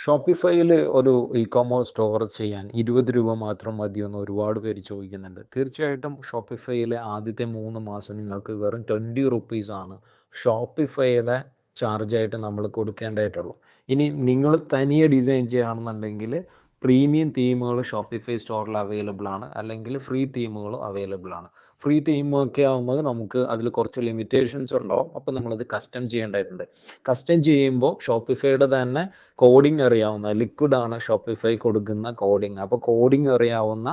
ഷോപ്പിഫൈയിൽ ഒരു e-commerce store ചെയ്യാൻ 20 രൂപ മാത്രം മതിയെന്ന് ഒരുപാട് പേര് ചോദിക്കുന്നുണ്ട്. തീർച്ചയായിട്ടും ഷോപ്പിഫൈയിലെ ആദ്യത്തെ 3 മാസം നിങ്ങൾക്ക് വെറും 20 റുപ്പീസാണ് ഷോപ്പിഫൈയിലെ ചാർജായിട്ട് നമ്മൾ കൊടുക്കേണ്ടതായിട്ടുള്ളൂ. ഇനി നിങ്ങൾ തനിയെ ഡിസൈൻ ചെയ്യുകയാണെന്നുണ്ടെങ്കിൽ പ്രീമിയം തീമുകൾ ഷോപ്പിഫൈ സ്റ്റോറിൽ അവൈലബിൾ ആണ്, അല്ലെങ്കിൽ ഫ്രീ തീമുകളും അവൈലബിൾ ആണ്. ഫ്രീ തീമൊക്കെ ആകുമ്പോൾ നമുക്ക് അതിൽ കുറച്ച് ലിമിറ്റേഷൻസ് ഉണ്ടാവും. അപ്പോൾ നമ്മളത് കസ്റ്റം ചെയ്യേണ്ടതായിട്ടുണ്ട്. കസ്റ്റം ചെയ്യുമ്പോൾ ഷോപ്പിഫൈയുടെ തന്നെ കോഡിങ് അറിയാവുന്ന ലിക്വിഡാണ് ഷോപ്പിഫൈ കൊടുക്കുന്ന കോഡിങ്. അപ്പോൾ കോഡിങ് അറിയാവുന്ന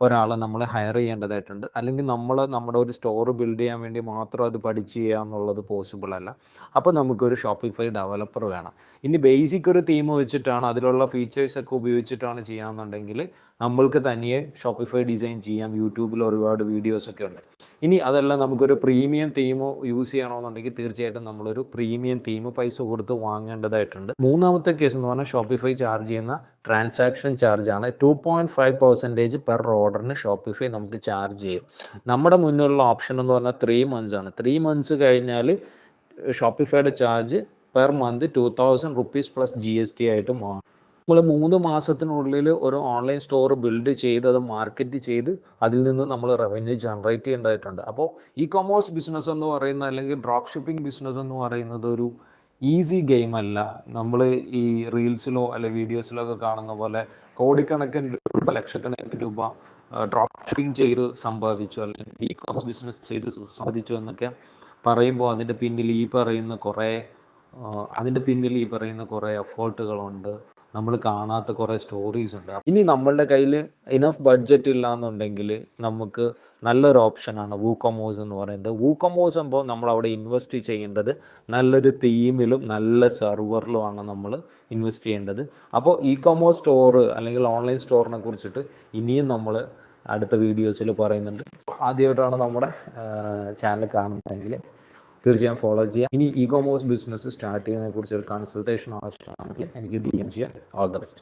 ഒരാളെ നമ്മൾ ഹയർ ചെയ്യേണ്ടതായിട്ടുണ്ട്. അല്ലെങ്കിൽ നമ്മൾ നമ്മുടെ ഒരു സ്റ്റോർ ബിൽഡ് ചെയ്യാൻ വേണ്ടി മാത്രം അത് പഠിച്ച് ചെയ്യുക എന്നുള്ളത് പോസിബിൾ അല്ല. അപ്പോൾ നമുക്കൊരു ഷോപ്പിഫൈ ഡെവലപ്പർ വേണം. ഇനി ബേസിക് ഒരു തീം വെച്ചിട്ടാണ്, അതിലുള്ള ഫീച്ചേഴ്സൊക്കെ ഉപയോഗിച്ചിട്ടാണ് ചെയ്യാമെന്നുണ്ടെങ്കിൽ നമ്മൾക്ക് തനിയെ ഷോപ്പിഫൈ ഡിസൈൻ ചെയ്യാം. യൂട്യൂബിൽ ഒരുപാട് വീഡിയോസൊക്കെ ഉണ്ട്. ഇനി അതല്ല നമുക്കൊരു പ്രീമിയം തീം യൂസ് ചെയ്യണമെന്നുണ്ടെങ്കിൽ തീർച്ചയായിട്ടും നമ്മളൊരു പ്രീമിയം തീം പൈസ കൊടുത്ത് വാങ്ങേണ്ടതായിട്ടുണ്ട്. മൂന്നാമത്തെ കേസ് എന്ന് പറഞ്ഞാൽ ഷോപ്പിഫൈ ചാർജ് ചെയ്യുന്ന ട്രാൻസാക്ഷൻ ചാർജാണ്. 2.5% പെർ ഓർഡറിന് ഷോപ്പിഫൈ നമുക്ക് ചാർജ് ചെയ്യും. നമ്മുടെ മുന്നിലുള്ള ഓപ്ഷൻ എന്ന് പറഞ്ഞാൽ 3 months ആണ്. 3 months കഴിഞ്ഞാൽ ഷോപ്പിഫൈയുടെ charge per month 2000 rupees plus GST ആയിട്ട് മാറും. നമ്മൾ 3 മാസത്തിനുള്ളിൽ ഒരു ഓൺലൈൻ സ്റ്റോർ ബിൽഡ് ചെയ്ത് അത് മാർക്കറ്റ് ചെയ്ത് അതിൽ നിന്ന് നമ്മൾ റവന്യൂ ജനറേറ്റ് ചെയ്യേണ്ടതായിട്ടുണ്ട്. അപ്പോൾ ഇ-കൊമേഴ്സ് ബിസിനസ് എന്ന് പറയുന്നത്, അല്ലെങ്കിൽ ഡ്രോപ്പ് ഷിപ്പിംഗ് ബിസിനസ് എന്ന് പറയുന്നത് ഒരു ഈസി ഗെയിം അല്ല. നമ്മൾ ഈ റീൽസിലോ അല്ലെങ്കിൽ വീഡിയോസിലോ ഒക്കെ കാണുന്ന പോലെ കോടിക്കണക്കിന് രൂപ, ലക്ഷക്കണക്കിന് രൂപ ഡ്രോപ്പ് ഷിപ്പിംഗ് ചെയ്ത് സമ്പാദിച്ചു, അല്ലെങ്കിൽ ഇ-കൊമേഴ്സ് ബിസിനസ് ചെയ്ത് സാധിച്ചു എന്നൊക്കെ പറയുമ്പോൾ അതിൻ്റെ പിന്നിൽ ഈ പറയുന്ന കുറേ എഫേർട്ടുകളുണ്ട്. നമ്മൾ കാണാത്ത കുറേ സ്റ്റോറീസ് ഉണ്ട്. ഇനി നമ്മളുടെ കയ്യിൽ ഇനഫ് ബഡ്ജറ്റ് ഇല്ല എന്നുണ്ടെങ്കിൽ നമുക്ക് നല്ലൊരു ഓപ്ഷനാണ് വൂകൊമേഴ്സ് എന്ന് പറയുന്നത്. വൂകൊമേഴ്സ് ആകുമ്പോൾ നമ്മൾ അവിടെ ഇൻവെസ്റ്റ് ചെയ്യേണ്ടത് നല്ലൊരു തീമിലും നല്ല സെർവറിലുമാണ് നമ്മൾ ഇൻവെസ്റ്റ് ചെയ്യേണ്ടത്. അപ്പോൾ ഇ-കൊമേഴ്സ് സ്റ്റോർ അല്ലെങ്കിൽ ഓൺലൈൻ സ്റ്റോറിനെ കുറിച്ചിട്ട് ഇനിയും നമ്മൾ അടുത്ത വീഡിയോസിൽ പറയുന്നുണ്ട്. ആദ്യമായിട്ടാണ് നമ്മുടെ ചാനൽ കാണുന്നതെങ്കിൽ തീർച്ചയായും ഫോളോ ചെയ്യാം. ഇനി ഇ-കൊമേഴ്സ് ബിസിനസ് സ്റ്റാർട്ട് ചെയ്യുന്നതിനെ കുറിച്ച് ഒരു കൺസൾട്ടേഷൻ ആവശ്യമാണെങ്കിൽ എനിക്ക് DM ചെയ്യാം. All the best.